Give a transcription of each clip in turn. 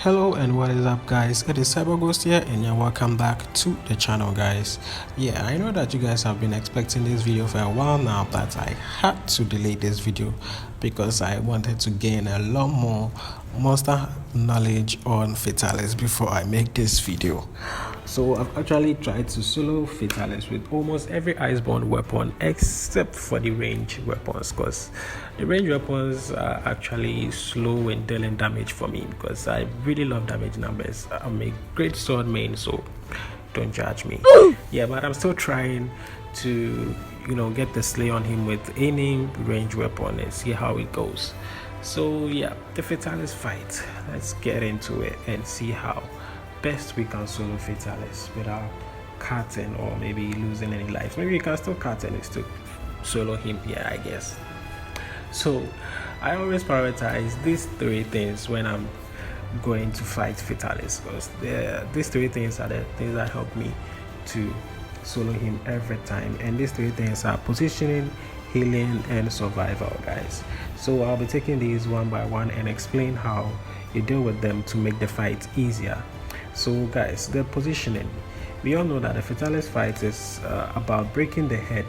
Hello and what is up, guys? It is CyberGhost here and you're welcome back to the channel, guys. Yeah, I know that you guys have been expecting this video for a while now, but I had to delay this video because I wanted to gain a lot more monster knowledge on Fatalis before I make this video. So I've actually tried to solo Fatalis with almost every Iceborne weapon except for the range weapons, because the range weapons are actually slow in dealing damage for me because I really love damage numbers. I'm a great sword main, so don't judge me. Yeah, but I'm still trying to get the slay on him with any range weapon and see how it goes. So yeah, the Fatalis fight, let's get into it and see how best we can solo Fatalis without cutting or maybe losing any lives. Maybe we can still cut and still solo him, yeah, I guess. So I always prioritize these three things when I'm going to fight Fatalis, because these three things are the things that help me to solo him every time, and these three things are positioning, healing, and survival, guys. So I'll be taking these one by one and explain how you deal with them to make the fight easier. So guys, the positioning, we all know that the Fatalis fight is about breaking the head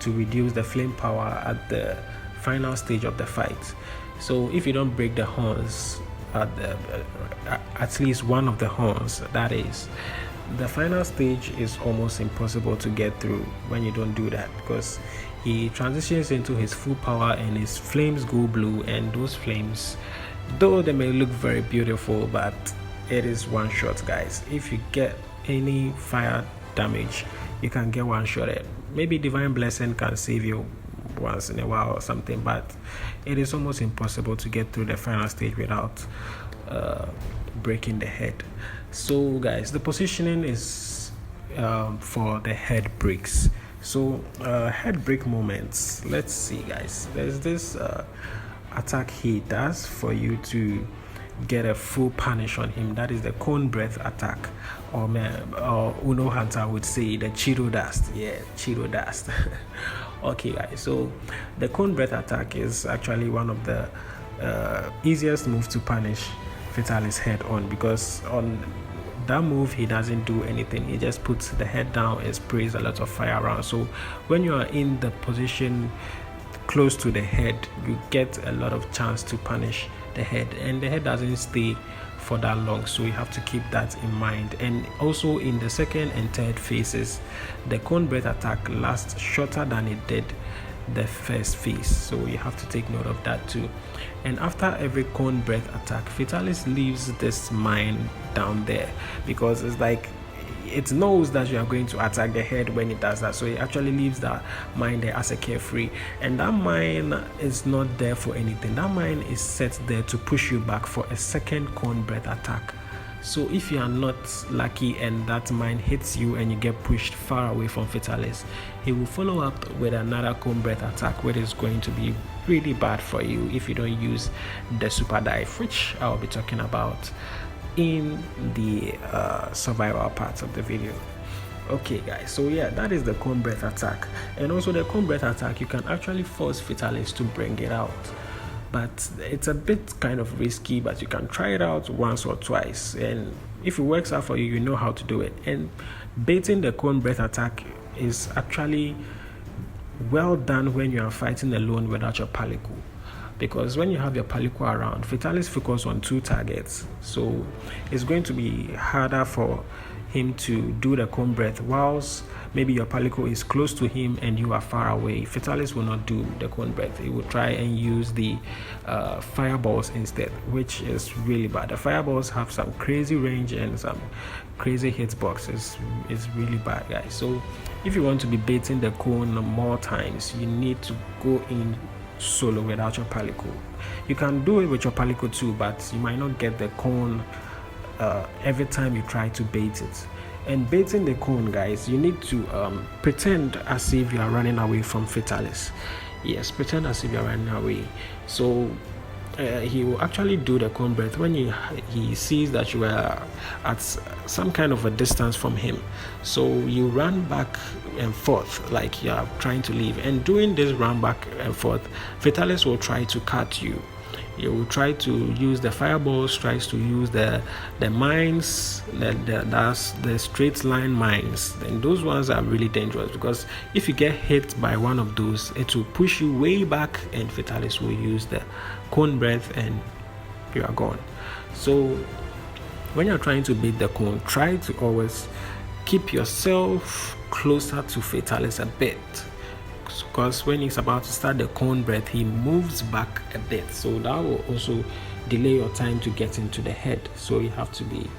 to reduce the flame power at the final stage of the fight. So if you don't break the horns at least one of the horns, that is, the final stage is almost impossible to get through when you don't do that, because he transitions into his full power and his flames go blue, and those flames, though they may look very beautiful, but it is one shot, guys. If you get any fire damage, you can get one shot. Maybe divine blessing can save you once in a while or something, but it is almost impossible to get through the final stage without breaking the head. So guys, the positioning is for the head breaks. So head break moments, let's see, guys. There's this attack he does for you to get a full punish on him. That is the cone breath attack, or Uno Hunter would say the Cheeto dust. Yeah, Cheeto dust. Okay, guys, so the cone breath attack is actually one of the easiest moves to punish Fatalis head on, because on that move he doesn't do anything. He just puts the head down and sprays a lot of fire around. So when you are in the position close to the head, you get a lot of chance to punish the head, and the head doesn't stay for that long, so you have to keep that in mind. And also in the second and third phases, the cone breath attack lasts shorter than it did the first phase, so you have to take note of that too. And after every cone breath attack, Fatalis leaves this mine down there, because it's like it knows that you are going to attack the head when it does that, so it actually leaves that mine there as a carefree. And that mine is not there for anything. That mine is set there to push you back for a second cone breath attack. So if you are not lucky and that mine hits you and you get pushed far away from Fatalis, he will follow up with another cone breath attack, which is going to be really bad for you if you don't use the super dive, which I'll be talking about in the survival part of the video. Okay, guys, so yeah, that is the cone breath attack. And also the cone breath attack, you can actually force Fatalis to bring it out, but it's a bit kind of risky, but you can try it out once or twice, and if it works out for you, you know how to do it. And baiting the cone breath attack is actually well done when you are fighting alone without your palico, because when you have your palico around, Fatalis focus on two targets, so it's going to be harder for him to do the cone breath whilst maybe your palico is close to him and you are far away. Fatalis will not do the cone breath. He will try and use the fireballs instead, which is really bad. The fireballs have some crazy range and some crazy hitboxes. It's really bad, guys. So if you want to be baiting the cone more times, you need to go in solo without your palico. You can do it with your palico too, but you might not get the cone every time you try to bait it. And baiting the cone, guys, you need to pretend as if you are running away from Fatalis. Yes, pretend as if you are running away. So he will actually do the cone breath when he sees that you are at some kind of a distance from him. So you run back and forth like you are trying to leave, and doing this run back and forth, Fatalis will try to cut you. He will try to use the fireballs, tries to use the mines, that's the straight line mines. And those ones are really dangerous, because if you get hit by one of those, it will push you way back, and Fatalis will use the cone breath and you are gone. So when you're trying to beat the cone, try to always keep yourself closer to Fatalis a bit, because when he's about to start the cone breath, he moves back a bit, so that will also delay your time to get into the head. So you have to be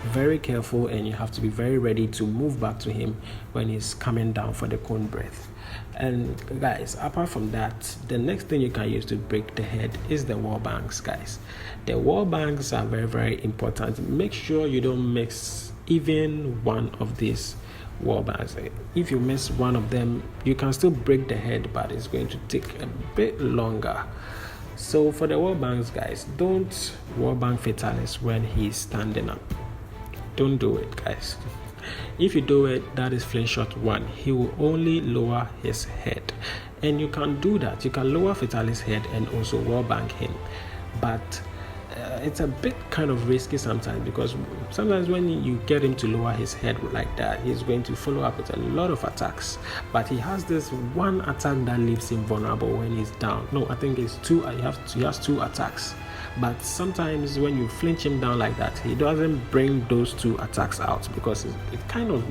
very careful, and you have to be very ready to move back to him when he's coming down for the cone breath. And guys, apart from that, the next thing you can use to break the head is the wall bangs, guys. The wall bangs are very, very important. Make sure you don't miss even one of these wall bangs. If you miss one of them, you can still break the head, but it's going to take a bit longer. So for the wall bangs, guys, don't wall bang Fatalis when he's standing up. Don't do it, guys. If you do it, that is flinch shot 1. He will only lower his head, and you can do that. You can lower Fatalis' head and also wall bang him, but it's a bit kind of risky sometimes, because sometimes when you get him to lower his head like that, he's going to follow up with a lot of attacks. But he has this one attack that leaves him vulnerable when he's down. No, I think it's two. He has 2 attacks. But sometimes when you flinch him down like that, he doesn't bring those 2 attacks out, because it kind of,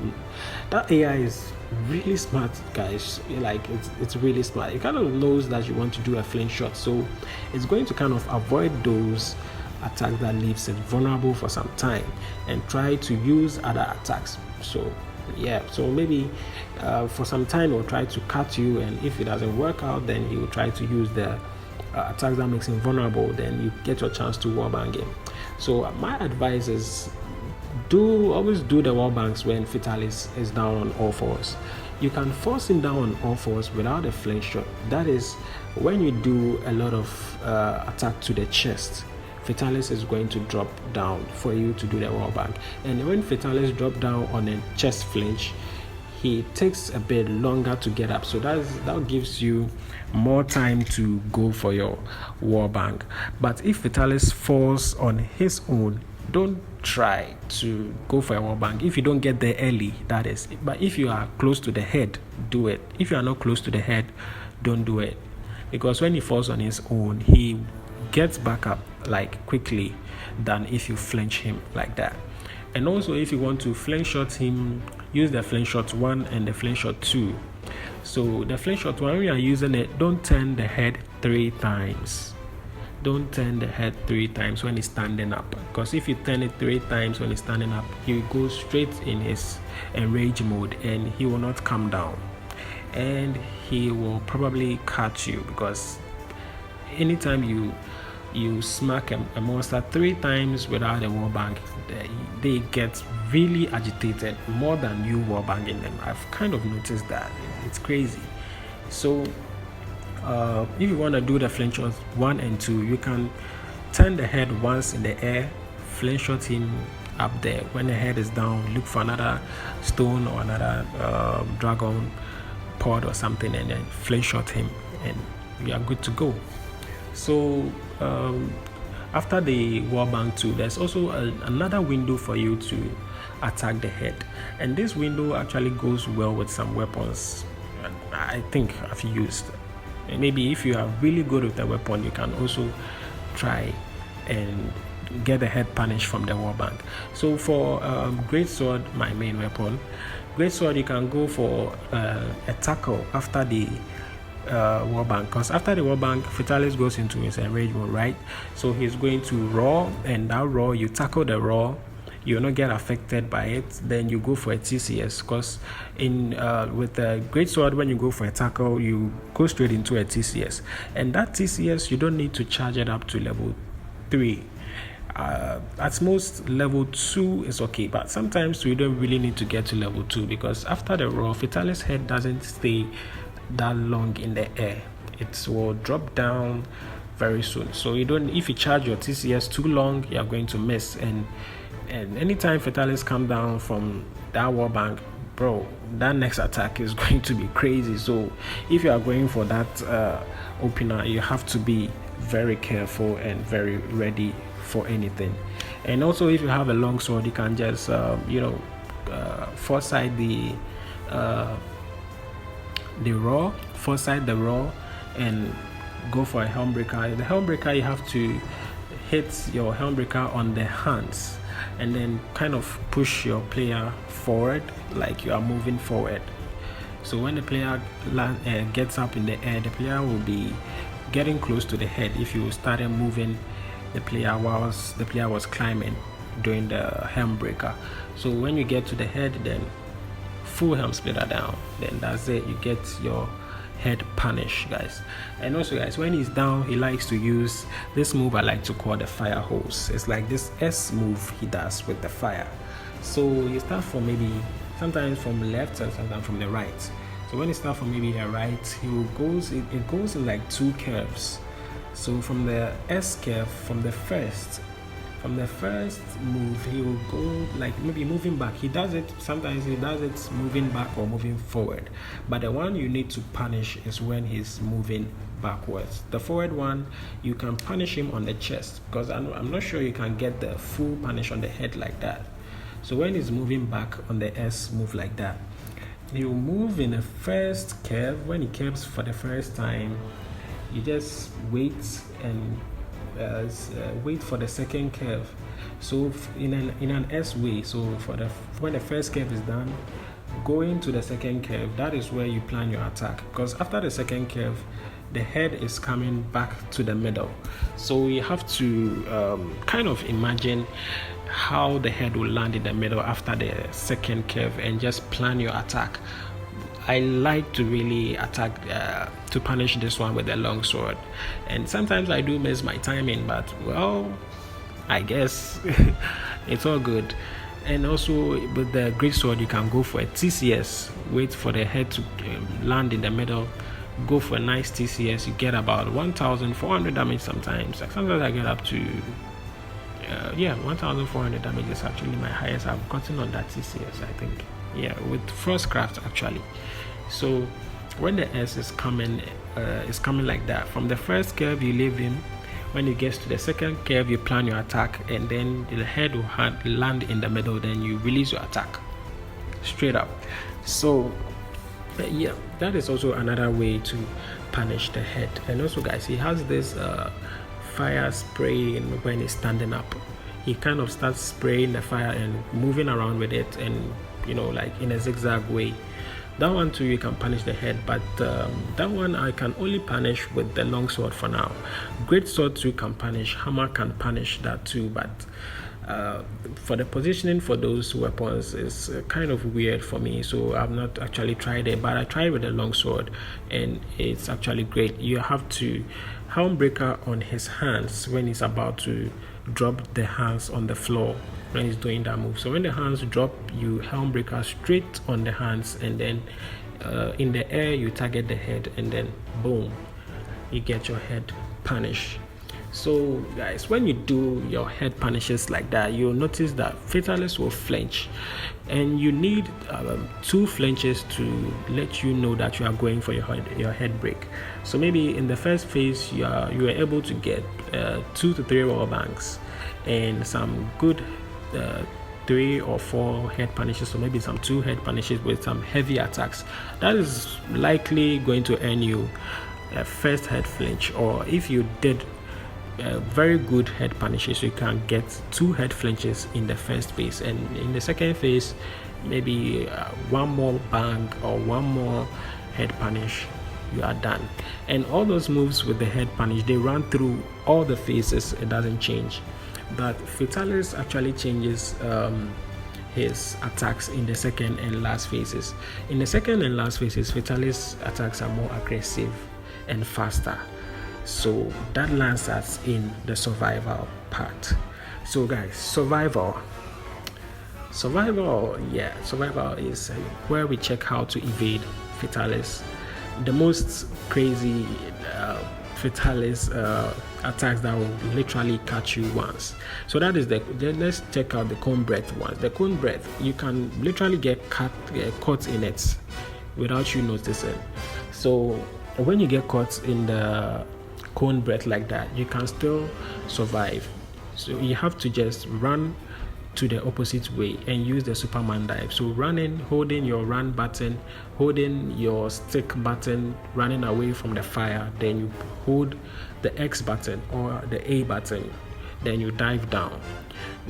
that AI is really smart, guys. Like it's really smart. It kind of knows that you want to do a flinch shot, so it's going to kind of avoid those attacks that leaves it vulnerable for some time, and try to use other attacks. So yeah, so maybe for some time he'll try to cut you, and if it doesn't work out, then he will try to use the attacks that makes him vulnerable. Then you get your chance to wall bang him. So my advice is always do the wall bangs when Fatalis is down on all fours. You can force him down on all fours without a flinch shot. That is when you do a lot of attack to the chest. Fatalis is going to drop down for you to do the wall bang. And when Fatalis drop down on a chest flinch, he takes a bit longer to get up, so that gives you more time to go for your wall bang. But if Fatalis falls on his own, don't try to go for a wall bang if you don't get there early, that is. But if you are close to the head, do it. If you are not close to the head, don't do it, because when he falls on his own, he gets back up like quickly than if you flinch him like that. And also, if you want to flinch shot him, use the flinch shot 1 and the flinch shot 2. So the flinch shot 1, when you are using it, don't turn the head 3 times. Don't turn the head 3 times when he's standing up, because if you turn it 3 times when he's standing up, he will go straight in his enrage mode, and he will not come down, and he will probably catch you, because anytime you smack a monster 3 times without a wall bang, they get really agitated more than you wall banging them. I've kind of noticed that. It's crazy. So if you want to do the flinch shots 1 and 2, you can turn the head once in the air, flinch shot him up there. When the head is down, look for another stone or another dragon pod or something, and then flinch shot him, and you are good to go. So after the wall bang 2, there's also another window for you to attack the head, and this window actually goes well with some weapons I think I've used. And maybe if you are really good with the weapon, you can also try and get the head punished from the wall bang. So for great sword, my main weapon, great sword, you can go for a tackle after the wall bang, because after the wall bang, Fatalis goes into his enrage mode, right? So he's going to raw, and that raw, you tackle the raw, you'll not get affected by it. Then you go for a TCS, because in with the great sword, when you go for a tackle, you go straight into a TCS, and that TCS, you don't need to charge it up to level 3. At most level 2 is okay, but sometimes we don't really need to get to level 2, because after the raw, Fatalis' head doesn't stay that long in the air. It will drop down very soon. So you don't, if you charge your TCS too long, you are going to miss. And anytime Fatalis come down from that wall bank, bro, that next attack is going to be crazy. So if you are going for that opener, you have to be very careful and very ready for anything. And also, if you have a long sword, you can just foresight the raw and go for a helmbreaker. The helmbreaker, you have to hit your helmbreaker on the hands and then kind of push your player forward like you are moving forward. So when the player gets up in the air, the player will be getting close to the head if you started moving the player whilst the player was climbing during the helmbreaker. So when you get to the head, then full helm splitter down, then that's it, you get your head punish, guys. And also, guys, when he's down, he likes to use this move I like to call the fire hose. It's like this S move he does with the fire. So you start from maybe sometimes from left and sometimes from the right. So when you start from maybe the right, it goes in like two curves. So from the S curve, from the first move, he will go like maybe moving back. Sometimes he does it moving back or moving forward, but the one you need to punish is when he's moving backwards. The forward one, you can punish him on the chest, because I'm not sure you can get the full punish on the head like that. So when he's moving back on the S move like that, he'll move in the first curve. When he curves for the first time, you just wait and wait for the second curve. So in an S way, so when the first curve is done, going to the second curve, that is where you plan your attack, because after the second curve, the head is coming back to the middle. So you have to kind of imagine how the head will land in the middle after the second curve and just plan your attack. I like to really attack to punish this one with a long sword, and sometimes I do miss my timing, but well, I guess it's all good. And also with the great sword, you can go for a TCS, wait for the head to land in the middle, go for a nice TCS. You get about 1400 damage sometimes. Sometimes I get up to 1400 damage is actually my highest I've gotten on that TCS, I think. Yeah, with Frostcraft actually. So when the S is coming like that, from the first curve you leave him. When it gets to the second curve, you plan your attack, and then the head will land in the middle, then you release your attack straight up. So yeah, that is also another way to punish the head. And also, guys, he has this fire spray when he's standing up. He kind of starts spraying the fire and moving around with it, and like in a zigzag way. That one too, you can punish the head, but that one I can only punish with the long sword for now. Great sword too can punish, hammer can punish that too, but for the positioning for those weapons is kind of weird for me, so I've not actually tried it, but I tried with the long sword and it's actually great. You have to helmbreaker on his hands when he's about to drop the hands on the floor when he's doing that move. So when the hands drop, you helmbreaker straight on the hands, and then in the air you target the head, and then boom, you get your head punished. So guys, when you do your head punishes like that, you'll notice that Fatalis will flinch, and you need 2 flinches to let you know that you are going for your head break. So maybe in the first phase you are able to get 2 to 3 wall banks and some good 3 or 4 head punishes, or maybe some 2 head punishes with some heavy attacks. That is likely going to earn you a first head flinch, or if you did very good head punishes, you can get 2 head flinches in the first phase, and in the second phase maybe 1 more bang or 1 more head punish, you are done. And all those moves with the head punish, they run through all the phases, it doesn't change. But Fatalis actually changes his attacks in the second and last phases. In the second and last phases, Fatalis attacks are more aggressive and faster. So that lands us in the survival part. So guys, survival is where we check how to evade Fatalis. The most crazy Fatalis attacks that will literally catch you once. So that is let's check out the cone breath ones. The cone breath, you can literally get caught in it without you noticing. So when you get caught in the cone breath like that, you can still survive. So you have to just run to the opposite way and use the Superman dive. So running, holding your run button, holding your stick button, running away from the fire, then you hold the X button or the A button, then you dive down.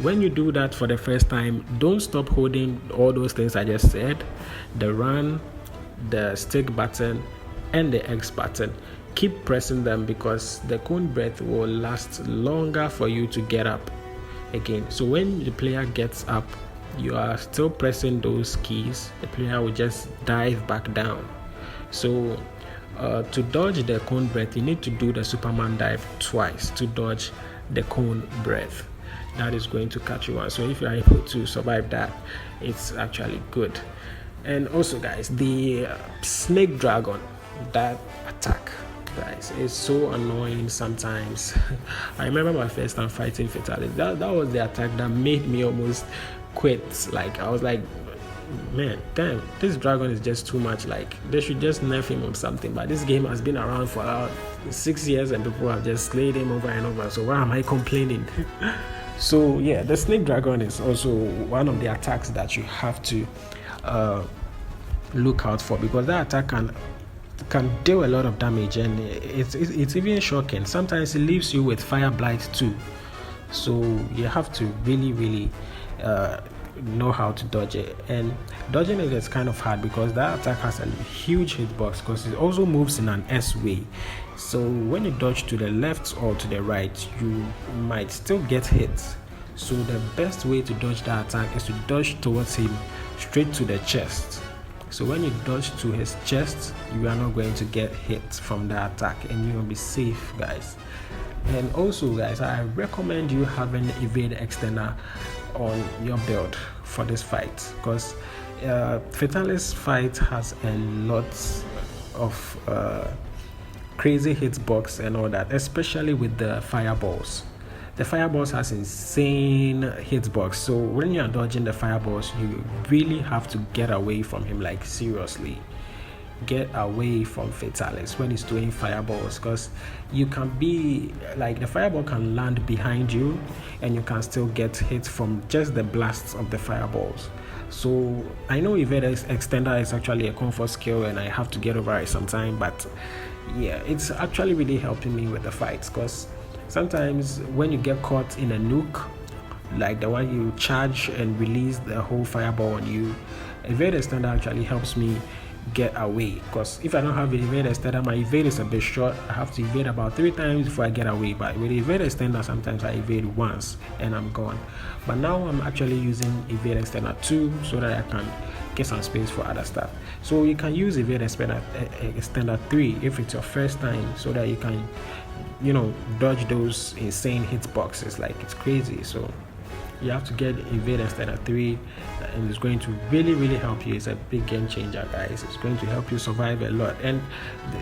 When you do that for the first time, don't stop holding all those things I just said, the run, the stick button, and the X button. Keep pressing them because the cone breath will last longer for you to get up again. So when the player gets up, you are still pressing those keys, the player will just dive back down. So to dodge the cone breath, you need to do the Superman dive twice to dodge the cone breath. That is going to catch you on. So if you are able to survive that, it's actually good. And also guys, the snake dragon, that attack, guys, is so annoying sometimes. I remember my first time fighting Fatalis. That was the attack that made me almost quit. Like I was like, man, damn, this dragon is just too much. Like they should just nerf him or something. But this game has been around for about 6 years and people have just slayed him over and over. So why am I complaining? So yeah, the snake dragon is also one of the attacks that you have to look out for, because that attack can deal a lot of damage, and it's even shocking. Sometimes it leaves you with fire blight too. So you have to really know how to dodge it, and dodging it is kind of hard because that attack has a huge hitbox because it also moves in an S way. So when you dodge to the left or to the right, you might still get hit. So the best way to dodge that attack is to dodge towards him straight to the chest. So when you dodge to his chest, you are not going to get hit from the attack and you will be safe, guys. And also guys, I recommend you having evade extender on your build for this fight, because Fatalis fight has a lot of crazy hitbox and all that, especially with the fireballs. The fireballs has insane hitbox, so when you are dodging the fireballs, you really have to get away from him. Like seriously, get away from Fatalis when he's doing fireballs, because you can be like, the fireball can land behind you and you can still get hit from just the blasts of the fireballs. So I know evade extender is actually a comfort skill and I have to get over it sometime, but yeah, it's actually really helping me with the fights, because sometimes when you get caught in a nuke, like the one you charge and release the whole fireball on you, evade extender actually helps me get away, because if I don't have an evade extender, my evade is a bit short. I have to evade about 3 times before I get away, but with evade extender sometimes I evade once and I'm gone. But now I'm actually using evade extender 2 so that I can get some space for other stuff. So you can use evade extender 3 if it's your first time, so that you can, you know, dodge those insane hitboxes. Like it's crazy. So you have to get evade extender 3 and it's going to really help you. It's a big game changer, guys. It's going to help you survive a lot, and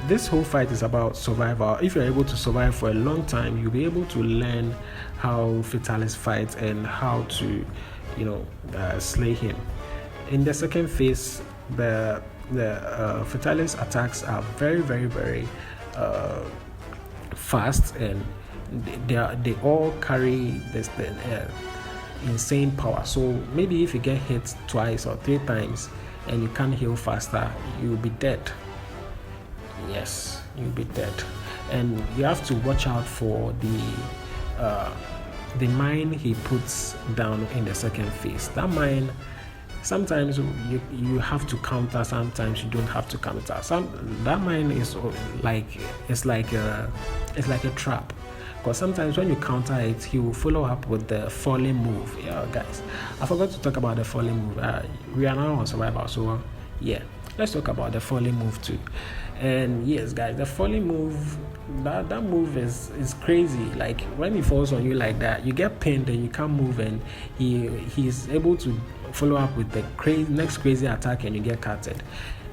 this whole fight is about survival. If you're able to survive for a long time, you'll be able to learn how Fatalis fights and how to, you know, slay him. In the second phase, the Fatalis attacks are very fast, and they all carry this insane power. So maybe if you get hit twice or 3 times and you can't heal faster, you'll be dead. Yes, you'll be dead. And you have to watch out for the mine he puts down in the second phase. That mine, sometimes you have to counter, sometimes you don't have to counter. That mine is like, it's like a trap, because sometimes when you counter it, he will follow up with the falling move. Yeah, guys, I forgot to talk about the falling move. We are now on survival, so yeah, let's talk about the falling move too. And yes, guys, the falling move, that move is crazy. Like when he falls on you like that, you get pinned and you can't move, and he's able to follow up with the next crazy attack and you get cutted.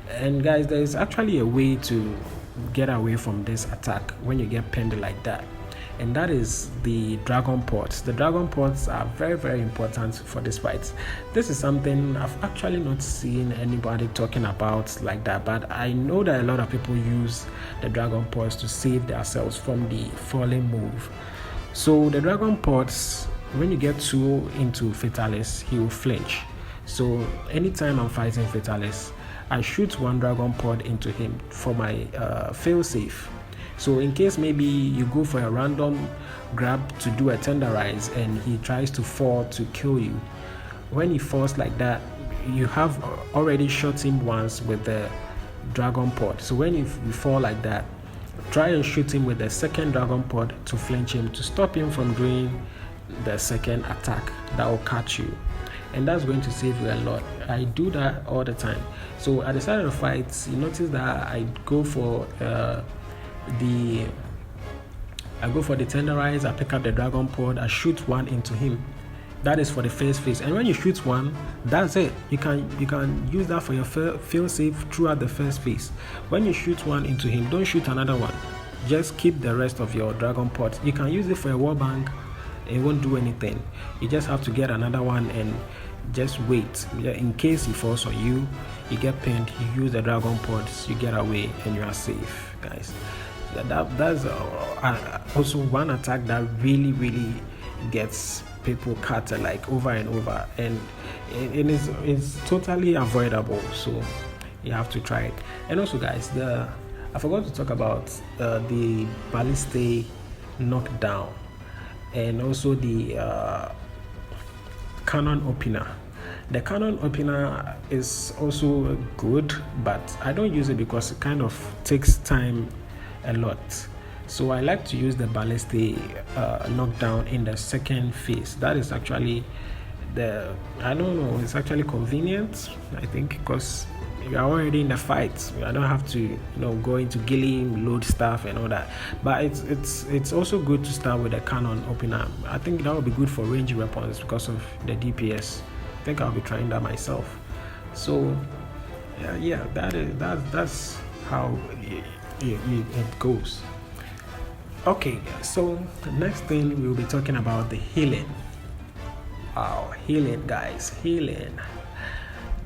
And guys, there's actually a way to get away from this attack when you get pinned like that. and that is the dragon pods. The dragon pods are very, very important for this fight. This is something I've actually not seen anybody talking about like that, but I know that a lot of people use the dragon pods to save themselves from the falling move. So the dragon pods, when you get too into Fatalis, he will flinch. So anytime I'm fighting Fatalis, I shoot one dragon pod into him for my fail safe. So in case maybe you go for a random grab to do a tenderize and he tries to fall to kill you, when he falls like that, you have already shot him once with the dragon pod. So when you fall like that, try and shoot him with the second dragon pod to flinch him, to stop him from doing the second attack that will catch you, and that's going to save you a lot. I do that all the time. So at the start of the fight, you notice that I go for the tenderize. I pick up the dragon pod, I shoot one into him. That is for the first phase, and when you shoot one, that's it. You can use that for your fail safe throughout the first phase. When you shoot one into him, don't shoot another one. Just keep the rest of your dragon pod. You can use it for a wall bank. It won't do anything. You just have to get another one and just wait. In case he falls on you, you get pinned, you use the dragon pods, you get away, and you are safe, guys. That's also one attack that really gets people cut like over and over, and it's totally avoidable. So you have to try it. And also, guys, I forgot to talk about the ballistae knockdown, and also the cannon opener. The cannon opener is also good, but I don't use it because it kind of takes time a lot. So I like to use the ballistae knockdown in the second phase. That is actually it's actually convenient, I think, because you are already in the fight. I don't have to go into gilling, load stuff and all that. But it's also good to start with a cannon opener. I think that would be good for ranged weapons because of the DPS. I think I'll be trying that myself. So yeah, that's how it goes. Okay, so the next thing we'll be talking about the healing. Healing, guys, healing.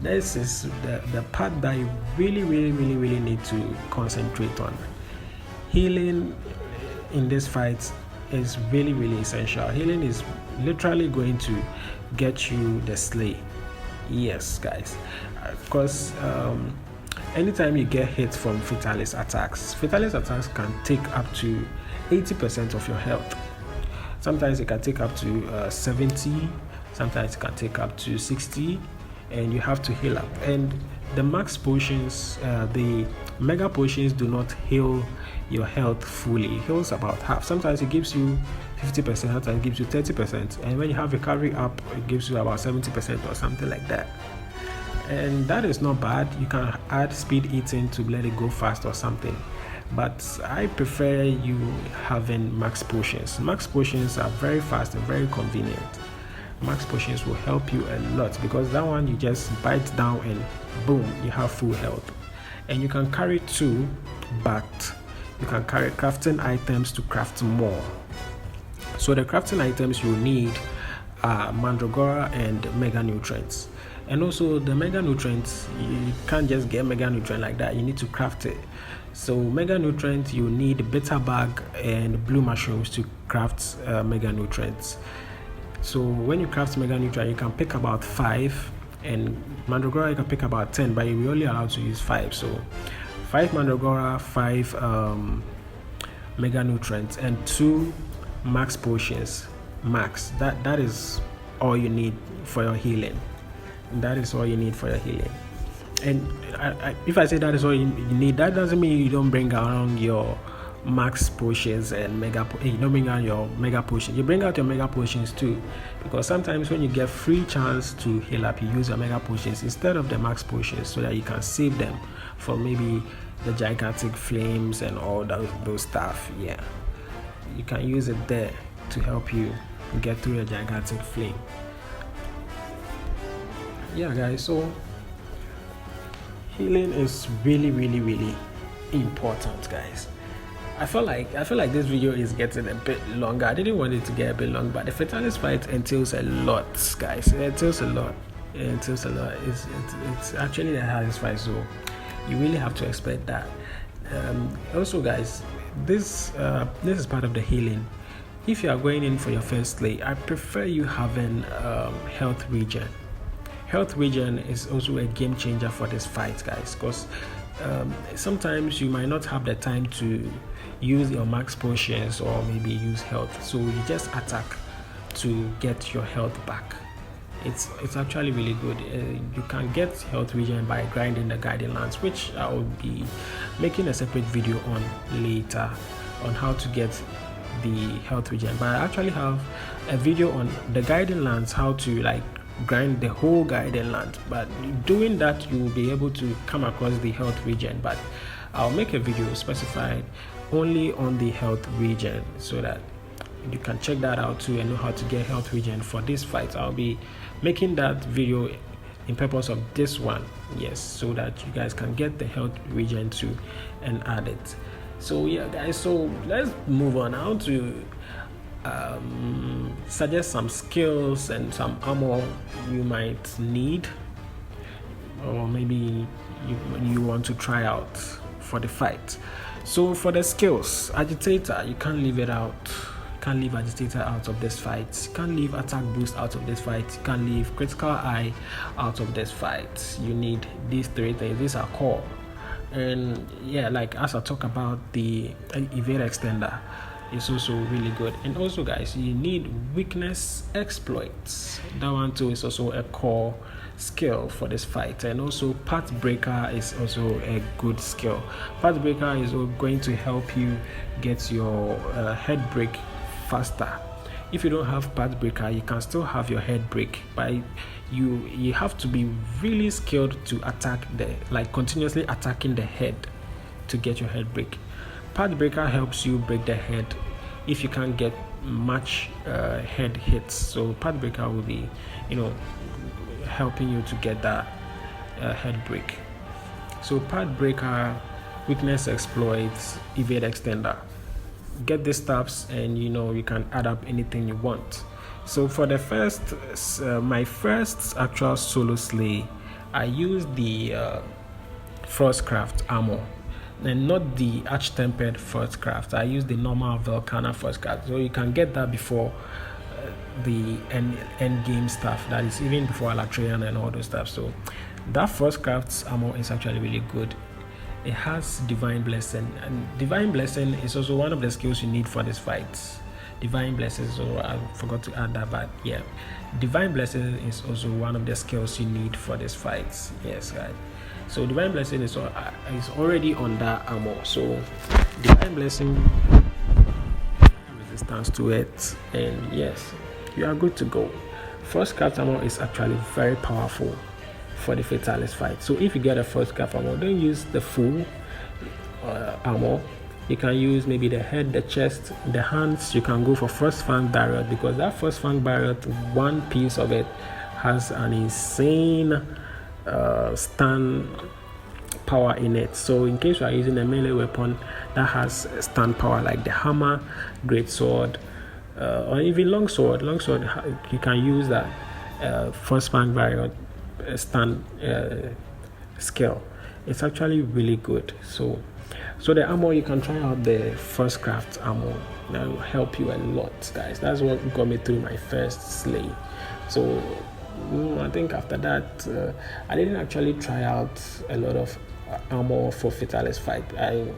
This is the part that you really need to concentrate on. Healing in this fight is really essential. Healing is literally going to get you the slay. Yes, guys, because anytime you get hit from Fatalis attacks can take up to 80% of your health. Sometimes it can take up to 70, sometimes it can take up to 60, and you have to heal up. And the max potions, the mega potions, do not heal your health fully. It heals about half. Sometimes it gives you 50%, sometimes it gives you 30%, and when you have recovery up, it gives you about 70% or something like that. And that is not bad. You can add speed eating to let it go fast or something, but I prefer you having max potions. Max potions are very fast and very convenient. Max potions will help you a lot because that one you just bite down and boom, you have full health. And you can carry two, but you can carry crafting items to craft more. So the crafting items you need are mandragora and mega nutrients. And also the mega nutrients, you can't just get mega nutrient like that, you need to craft it. So mega nutrients, you need bitter bag and blue mushrooms to craft mega nutrients. So when you craft mega nutrient, you can pick about 5, and mandragora you can pick about 10, but you're only allowed to use 5. So 5 mandragora, 5 mega nutrients, and 2 max potions. Max. That is all you need for your healing. That is all you need for your healing. And if I say that is all you need, that doesn't mean you don't bring around your max potions and you don't bring out your mega potions. You bring out your mega potions too, because sometimes when you get free chance to heal up, you use your mega potions instead of the max potions so that you can save them for maybe the gigantic flames and all those stuff. Yeah, you can use it there to help you get through a gigantic flame. Yeah, guys, so healing is really important, guys. I feel like this video is getting a bit longer. I didn't want it to get a bit long, but the Fatalis fight entails a lot, guys. It entails a lot. It's actually the hardest fight, so you really have to expect that. Also, guys, this is part of the healing. If you are going in for your first slay, I prefer you having health regen. Health regen is also a game changer for this fight, guys, because sometimes you might not have the time to use your max potions or maybe use health, so you just attack to get your health back. It's actually really good. You can get health regen by grinding the guiding lands, which I will be making a separate video on later on how to get the health regen. But I actually have a video on the guiding lands, how to like grind the whole guiding land. But doing that, you will be able to come across the health regen, but I'll make a video specified only on the health regen so that you can check that out too and know how to get health regen for this fight. I'll be making that video in purpose of this one, yes, so that you guys can get the health regen too and add it. So yeah, guys, so let's move on now to suggest some skills and some armor you might need, or maybe you want to try out for the fight. So for the skills, agitator, you can't leave it out. You can't leave agitator out of this fight. You can't leave attack boost out of this fight. You can't leave critical eye out of this fight. You need these three things. These are core. And yeah, like as I talk about, the evade extender is also really good. And also, guys, you need weakness exploits. That one too is also a core skill for this fight. And also path breaker is also a good skill. Path breaker is going to help you get your head break faster. If you don't have path breaker, you can still have your head break, but you have to be really skilled to attack continuously attacking the head to get your head break. Path breaker helps you break the head if you can't get much head hits. So path breaker will be, helping you to get that head break. So path breaker, weakness exploits, evade extender. Get these stuffs and you can add up anything you want. So for the first, my first actual solo slay, I used the Frostcraft armor, and not the Arch-Tempered Frostcraft. I used the normal Volcana Frostcraft. So you can get that before the end game stuff, that is even before Alatrian and all those stuff. So that Frostcraft's armor is actually really good. It has Divine Blessing, and Divine Blessing is also one of the skills you need for this fight. Divine Blessing, so I forgot to add that, but yeah, Divine Blessing is also one of the skills you need for this fight. Yes, guys. So Divine Blessing is already on that armor. So Divine Blessing, resistance to it, and yes, you are good to go. First craft armor is actually very powerful for the Fatalis fight. So if you get a first craft armor, don't use the full armor. You can use maybe the head, the chest, the hands. You can go for first fang barrier, because that first fang barrier, one piece of it has an insane stun power in it. So in case you are using a melee weapon that has stun power, like the hammer, great sword, or even longsword, you can use that first fang barrier stun skill. It's actually really good. So the armor, you can try out the first craft armor. That will help you a lot, guys. That's what got me through my first slay. So I think after that, I didn't actually try out a lot of armor for Fatalis fight.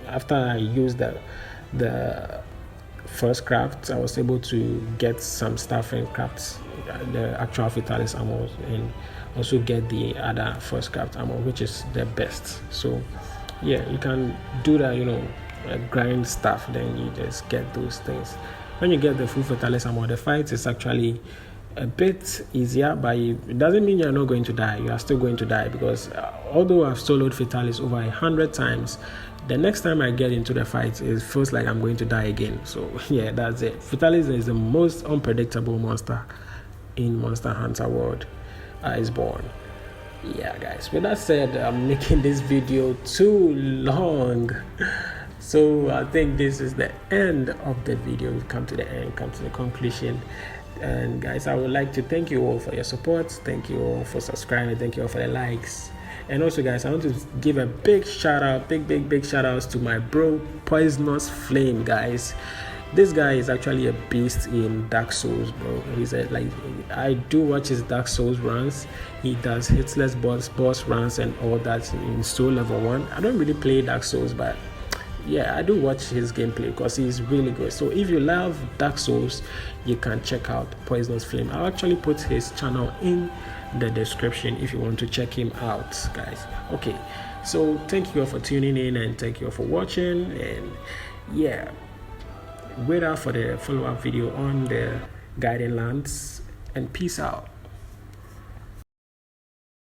After I used the first craft, I was able to get some stuff and crafts the actual Fatalis armor, and also get the other first craft armor, which is the best. So yeah, you can do that, grind stuff, then you just get those things. When you get the full Fatalis armor, the fight is actually a bit easier, but it doesn't mean you're not going to die. You are still going to die, because although I've soloed Fatalis over 100 times, the next time I get into the fight, it feels like I'm going to die again. So yeah, that's it. Fatalis is the most unpredictable monster in Monster Hunter World, Iceborne. Yeah, guys, with that said, I'm making this video too long, So I think this is the end of the video. We've come to the end, come to the conclusion. And guys, I would like to thank you all for your support. Thank you all for subscribing. Thank you all for the likes. And also guys, I want to give a big shout out, big shout outs to my bro Poisonous Flame, guys. This guy is actually a beast in Dark Souls, bro. He's like, I do watch his Dark Souls runs. He does hitless boss runs and all that in Soul Level 1. I don't really play Dark Souls, but yeah, I do watch his gameplay because he's really good. So if you love Dark Souls, you can check out Poisonous Flame. I'll actually put his channel in the description if you want to check him out, guys. Okay, so thank you all for tuning in and thank you all for watching. And yeah, wait out for the follow-up video on the Guiding Lands, and peace out.